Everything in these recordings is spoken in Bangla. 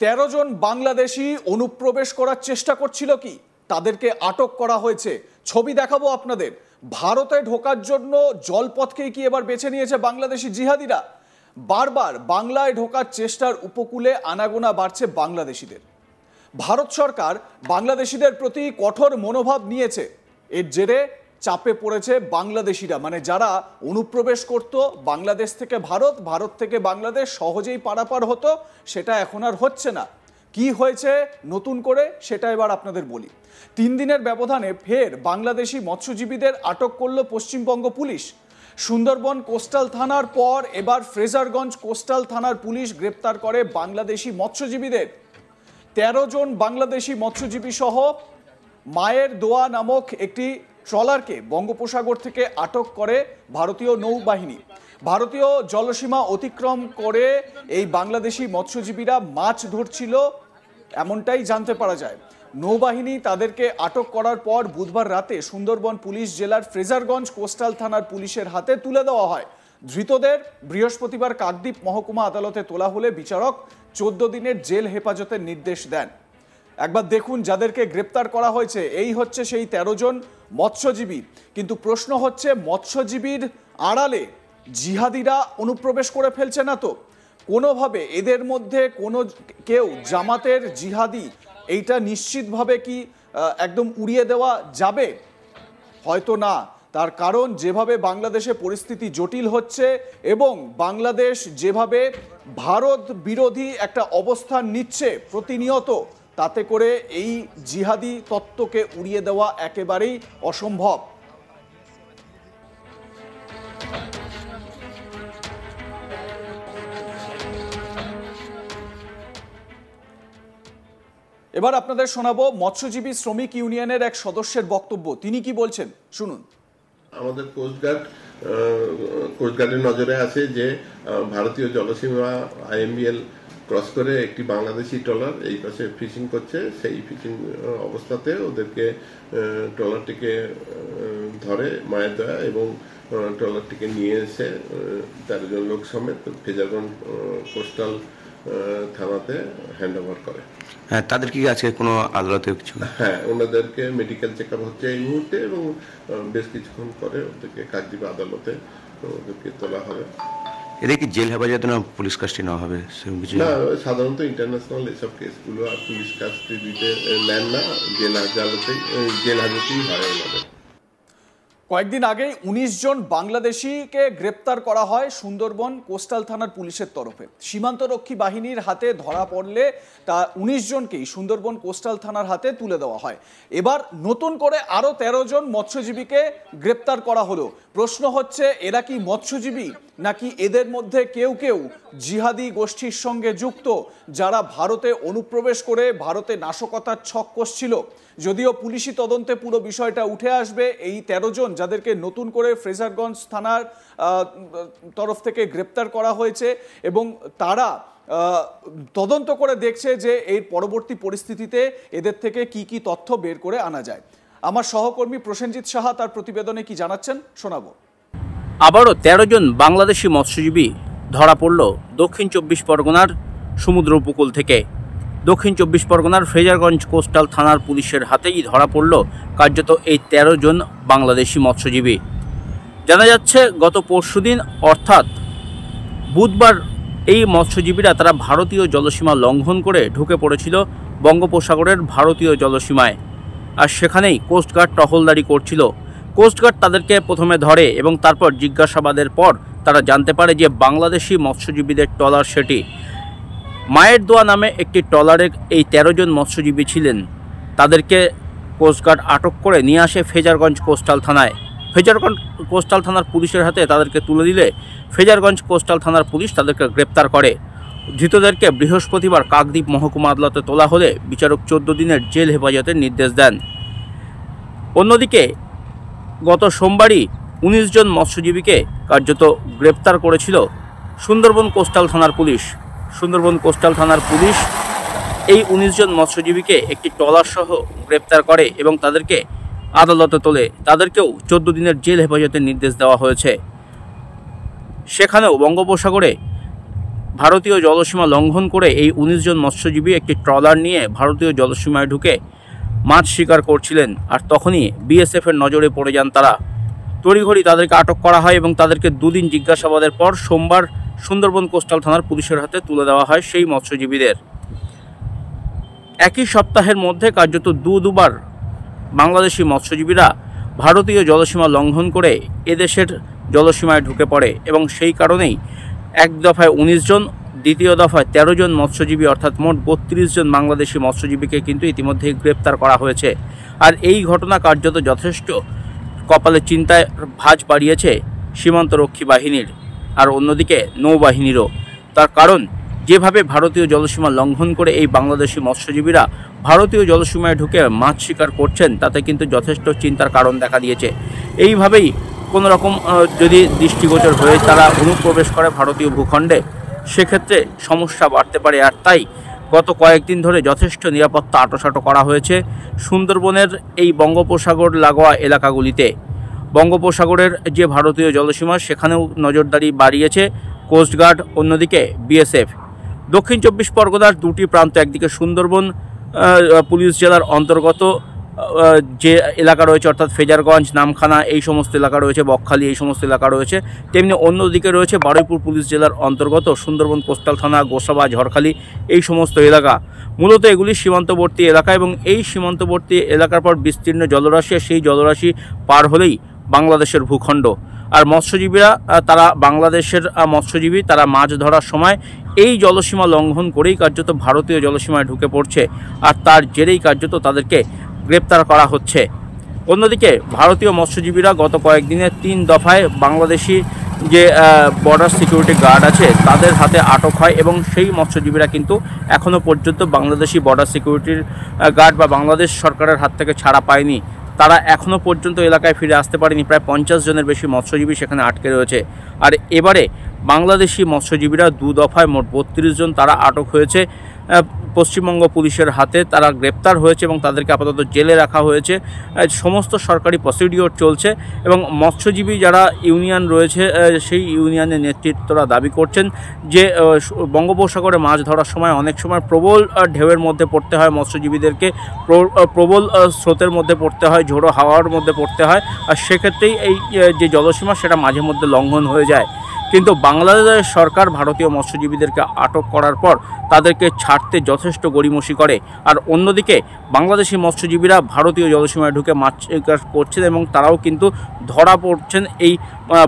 13 জন বাংলাদেশি অনুপ্রবেশ করার চেষ্টা করছিল কি, তাদেরকে আটক করা হয়েছে। ছবি দেখাবো আপনাদের। ভারতে ঢোকার জন্য জলপথকেই কি এবার বেছে নিয়েছে বাংলাদেশি জিহাদিরা? বারবার বাংলায় ঢোকার চেষ্টার উপকূলে আনাগোনা বাড়ছে বাংলাদেশিদের। ভারত সরকার বাংলাদেশিদের প্রতি কঠোর মনোভাব নিয়েছে। এর জেরে চাপে পড়েছে বাংলাদেশিরা, মানে যারা অনুপ্রবেশ করত বাংলাদেশ থেকে ভারত, ভারত থেকে বাংলাদেশ সহজেই পারাপার হতো, সেটা এখন আর হচ্ছে না। কি হয়েছে নতুন করে সেটা এবার আপনাদের বলি। 3 দিনের ব্যবধানে ফের বাংলাদেশি মৎস্যজীবীদের আটক করল পশ্চিমবঙ্গ পুলিশ। সুন্দরবন কোস্টাল থানার পর এবার ফ্রেজারগঞ্জ কোস্টাল থানার পুলিশ গ্রেপ্তার করে বাংলাদেশি মৎস্যজীবীদের। 13 জন বাংলাদেশি মৎস্যজীবী সহ মায়ের দোয়া নামক একটি ট্রলারকে বঙ্গোপসাগর থেকে আটক করে ভারতীয় নৌবাহিনী। ভারতীয় জলসীমা অতিক্রম করে এই বাংলাদেশি মৎস্যজীবীরা মাছ ধরছিল, এমনটাই জানতে পারা যায়। নৌবাহিনী তাদেরকে আটক করার পর বুধবার রাতে সুন্দরবন পুলিশ জেলার ফ্রেজারগঞ্জ কোস্টাল থানার পুলিশের হাতে তুলে দেওয়া হয়। ধৃতদের বৃহস্পতিবার কাকদ্বীপ মহকুমা আদালতে তোলা হলে বিচারক 14 দিনের জেল হেফাজতের নির্দেশ দেন। একবার দেখুন যাদেরকে গ্রেপ্তার করা হয়েছে, এই হচ্ছে সেই 13 জন মৎস্যজীবী। কিন্তু প্রশ্ন হচ্ছে, মৎস্যজীবীর আড়ালে জিহাদিরা অনুপ্রবেশ করে ফেলছে না তো? কোনোভাবে এদের মধ্যে কেউ জামাতের জিহাদি, এইটা নিশ্চিতভাবে কি একদম উড়িয়ে দেওয়া যাবে? হয়তো না। তার কারণ যেভাবে বাংলাদেশে পরিস্থিতি জটিল হচ্ছে এবং বাংলাদেশ যেভাবে ভারত বিরোধী একটা অবস্থান নিচ্ছে প্রতিনিয়ত, তাতে করে এই জিহাদি তত্ত্বকে উড়িয়ে দেওয়া একেবারেই অসম্ভব। এবার আপনাদের শোনাবো মৎস্যজীবী শ্রমিক ইউনিয়নের এক সদস্যের বক্তব্য। তিনি কি বলছেন শুনুন। আমাদের কোস্টগার্ডের নজরে আছে যে ভারতীয় জলসীমা IMBL ক্রস করে একটি বাংলাদেশি ট্রলার এই পাশে ফিশিং করছে। সেই ফিশিং অবস্থাতে ওদেরকে ট্রলারটিকে ধরে মায়ের দয়া এবং ট্রলারটিকে নিয়ে এসে 13 জন লোক সমেত ফ্রেজারগঞ্জ কোস্টাল থানাতে হ্যান্ড ওভার করে। হ্যাঁ, তাদের কি আজকে কোনো আদালতে কিছু? হ্যাঁ, ওনাদেরকে মেডিকেল চেক আপ হচ্ছে এই মুহূর্তে এবং বেশ কিছুক্ষণ পরে ওদেরকে কাকদ্বীপ আদালতে ওদেরকে তোলা হবে। এদের কি জেল হেফাজতে না পুলিশ কাস্টডি নেওয়া হবে? না, সাধারণত ইন্টারন্যাশনাল এসব কেসগুলো আর পুলিশ কাস্টডিতে নেন না, জেল হাজতেই হয় ওনাদের। কয়েকদিন আগে 19 জন বাংলাদেশিকে গ্রেপ্তার করা হয় সুন্দরবন কোস্টাল থানার পুলিশের তরফে। সীমান্তরক্ষী বাহিনীর হাতে ধরা পড়লে তা 19 জনকেই সুন্দরবন কোস্টাল থানার হাতে তুলে দেওয়া হয়। এবার নতুন করে আরও 13 জন মৎস্যজীবীকে গ্রেপ্তার করা হলো। প্রশ্ন হচ্ছে, এরা কি মৎস্যজীবী নাকি এদের মধ্যে কেউ কেউ জিহাদি গোষ্ঠীর সঙ্গে যুক্ত, যারা ভারতে অনুপ্রবেশ করে ভারতে নাশকতার ছক কষছিল? যদিও পুলিশি তদন্তে পুরো বিষয়টা উঠে আসবে। এই 13 জন যাদেরকে নতুন করে ফ্রেজারগঞ্জ থানার তরফ থেকে গ্রেপ্তার করা হয়েছে এবং তারা তদন্ত করে দেখছে যে এর পরবর্তী পরিস্থিতিতে এদের থেকে কি কি তথ্য বের করে আনা যায়। আমার সহকর্মী প্রসেনজিৎ সাহা তার প্রতিবেদনে কি জানাচ্ছেন শোনাবো। আবারও 13 জন বাংলাদেশি মৎস্যজীবী ধরা পড়ল দক্ষিণ 24 পরগনার সমুদ্র উপকূল থেকে। দক্ষিণ 24 পরগনার ফ্রেজারগঞ্জ কোস্টাল থানার পুলিশের হাতেই ধরা পড়ল কার্যত এই 13 জন বাংলাদেশি মৎস্যজীবী। জানা যাচ্ছে গত পরশুদিন অর্থাৎ বুধবার এই মৎস্যজীবীরা তারা ভারতীয় জলসীমা লঙ্ঘন করে ঢুকে পড়েছিল বঙ্গোপসাগরের ভারতীয় জলসীমায়, আর সেখানেই কোস্টগার্ড টহলদারি করছিল। কোস্টগার্ড তাদেরকে প্রথমে ধরে এবং তারপর জিজ্ঞাসাবাদের পর তারা জানতে পারে যে বাংলাদেশি মৎস্যজীবীদের ট্রলার সেটি। মায়ের দোয়া নামে একটি ট্রলারে এই 13 জন মৎস্যজীবী ছিলেন। তাদেরকে কোস্টগার্ড আটক করে নিয়ে আসে ফ্রেজারগঞ্জ কোস্টাল থানায়। ফ্রেজারগঞ্জ কোস্টাল থানার পুলিশের হাতে তাদেরকে তুলে দিলে ফ্রেজারগঞ্জ কোস্টাল থানার পুলিশ তাদেরকে গ্রেপ্তার করে। ধৃতদেরকে বৃহস্পতিবার কাকদ্বীপ মহকুমা আদালতে তোলা হলে বিচারক 14 দিনের জেল হেফাজতের নির্দেশ দেন। অন্যদিকে গত সোমবারই 19 জন মৎস্যজীবীকে কার্যত গ্রেপ্তার করেছিল সুন্দরবন কোস্টাল থানার পুলিশ। সুন্দরবন কোস্টাল থানার পুলিশ এই 19 জন মৎস্যজীবীকে একটি ট্রলার সহ গ্রেপ্তার করে এবং তাদেরকে আদালতে তোলে। তাদেরকেও 14 দিনের জেল হেফাজতের নির্দেশ দেওয়া হয়েছে। সেখানেও বঙ্গোপসাগরে ভারতীয় জলসীমা লঙ্ঘন করে এই ১৯ জন মৎস্যজীবী একটি ট্রলার নিয়ে ভারতীয় জলসীমায় ঢুকে মাছ শিকার করছিলেন। আর তখনই বিএসএফের নজরে পড়ে যান তারা। তড়িঘড়ি তাদেরকে আটক করা হয় এবং তাদেরকে দুদিন জিজ্ঞাসাবাদের পর সোমবার সুন্দরবন কোস্টাল থানার পুলিশের হাতে তুলে দেওয়া হয় সেই মৎস্যজীবীদের। একই সপ্তাহের মধ্যে কার্যত দুবার বাংলাদেশি মৎস্যজীবীরা ভারতীয় জলসীমা লঙ্ঘন করে এদেশের জলসীমায় ঢুকে পড়ে এবং সেই কারণেই এক দফায় ১৯ জন, দ্বিতীয় দফায় ১৩ জন মৎস্যজীবী অর্থাৎ মোট ৩২ জন বাংলাদেশি মৎস্যজীবীকে কিন্তু ইতিমধ্যেই গ্রেপ্তার করা হয়েছে। আর এই ঘটনা কার্যত যথেষ্ট কপালে চিন্তায় ভাঁজ বাড়িয়েছে সীমান্তরক্ষী বাহিনীর আর অন্যদিকে নৌবাহিনীরও। তার কারণ যেভাবে ভারতীয় জলসীমা লঙ্ঘন করে এই বাংলাদেশি মৎস্যজীবীরা ভারতীয় জলসীমায় ঢুকে মাছ শিকার করছেন, তাতে কিন্তু যথেষ্ট চিন্তার কারণ দেখা দিয়েছে। এইভাবেই কোনো রকম যদি দৃষ্টিগোচর হয়ে তারা অনুপ্রবেশ করে ভারতীয় ভূখণ্ডে, সেক্ষেত্রে সমস্যা বাড়তে পারে। আর তাই গত কয়েকদিন ধরে যথেষ্ট নিরাপত্তা আঁটোসাঁটো করা হয়েছে সুন্দরবনের এই বঙ্গোপসাগর লাগোয়া এলাকাগুলিতে। বঙ্গোপসাগরের যে ভারতীয় জলসীমা সেখানেও নজরদারি বাড়িয়েছে কোস্টগার্ড, অন্যদিকে বিএসএফ। দক্ষিণ ২৪ পরগনার দুটি প্রান্ত, একদিকে সুন্দরবন পুলিশ জেলার অন্তর্গত যে এলাকা রয়েছে অর্থাৎ ফেজারগঞ্জ, নামখানা এই সমস্ত এলাকা রয়েছে, বকখালি এই সমস্ত এলাকা রয়েছে, তেমনি অন্যদিকে রয়েছে বারুইপুর পুলিশ জেলার অন্তর্গত সুন্দরবন কোস্টাল থানা, গোসাবা, ঝড়খালি এই সমস্ত এলাকা। মূলত এগুলি সীমান্তবর্তী এলাকা এবং এই সীমান্তবর্তী এলাকার পর বিস্তীর্ণ জলরাশি, সেই জলরাশি পার হলেই বাংলাদেশের ভূখণ্ড। আর মৎস্যজীবীরা তারা বাংলাদেশের মৎস্যজীবী, তারা মাছ ধরার সময় এই জলসীমা লঙ্ঘন করেই কার্যত ভারতীয় জলসীমায় ঢুকে পড়ছে আর তার জেরেই কার্যত তাদেরকে গ্রেপ্তার করা হচ্ছে। অন্যদিকে ভারতীয় মৎস্যজীবীরা গত কয়েকদিনে ৩ দফায় বাংলাদেশি যে বর্ডার সিকিউরিটি গার্ড আছে তাদের হাতে আটক হয় এবং সেই মৎস্যজীবীরা কিন্তু এখনও পর্যন্ত বাংলাদেশি বর্ডার সিকিউরিটির গার্ড বা বাংলাদেশ সরকারের হাত থেকে ছাড়া পায়নি। তারা এখনও পর্যন্ত এলাকায় ফিরে আসতে পারেনি। প্রায় ৫০ জনের বেশি মৎস্যজীবী সেখানে আটকে রয়েছে। আর এবারে বাংলাদেশি মৎস্যজীবীরা ২ দফায় মোট ৩২ জন তারা আটক হয়েছে পশ্চিমবঙ্গ পুলিশের হাতে। তারা গ্রেপ্তার হয়েছে এবং তাদেরকে আপাতত জেলে রাখা হয়েছে। সমস্ত সরকারি প্রসিডিওর চলছে এবং মৎস্যজীবী যারা ইউনিয়ন রয়েছে সেই ইউনিয়নের নেতৃত্বরা দাবি করছেন যে বঙ্গোপসাগরে মাছ ধরার সময় অনেক সময় প্রবল ঢেউয়ের মধ্যে পড়তে হয় মৎস্যজীবীদেরকে, প্রবল স্রোতের মধ্যে পড়তে হয়, ঝোড়ো হাওয়ার মধ্যে পড়তে হয়। আর সেক্ষেত্রেই এই যে জলসীমা সেটা মাঝে মধ্যে লঙ্ঘন হয়ে যায়। কিন্তু বাংলাদেশ সরকার ভারতীয় মৎস্যজীবীদেরকে আটক করার পর তাদেরকে ছাড়তে যথেষ্ট গড়িমসি করে। আর অন্যদিকে বাংলাদেশি মৎস্যজীবীরা ভারতীয় জলসীমায় ঢুকে মাছ শিকার করছেন এবং তারাও কিন্তু ধরা পড়ছেন এই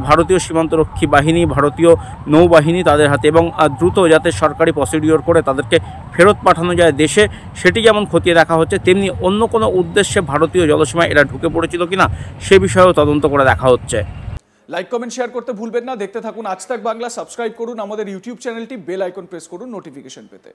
ভারতীয় সীমান্তরক্ষী বাহিনী, ভারতীয় নৌবাহিনী তাদের হাতে। এবং দ্রুত যাতে সরকারি প্রসিডিওর করে তাদেরকে ফেরত পাঠানো যায় দেশে, সেটি যেমন খতিয়ে দেখা হচ্ছে, তেমনি অন্য কোনো উদ্দেশ্যে ভারতীয় জলসীমায় এরা ঢুকে পড়েছিল কিনা সে বিষয়েও তদন্ত করে দেখা হচ্ছে। লাইক, কমেন্ট, শেয়ার করতে ভুলবেন না। দেখতে থাকুন আজ তাক বাংলা। সাবস্ক্রাইব করুন আমাদের ইউটিউব চ্যানেলটি, বেল আইকন প্রেস করুন নোটিফিকেশন পেতে।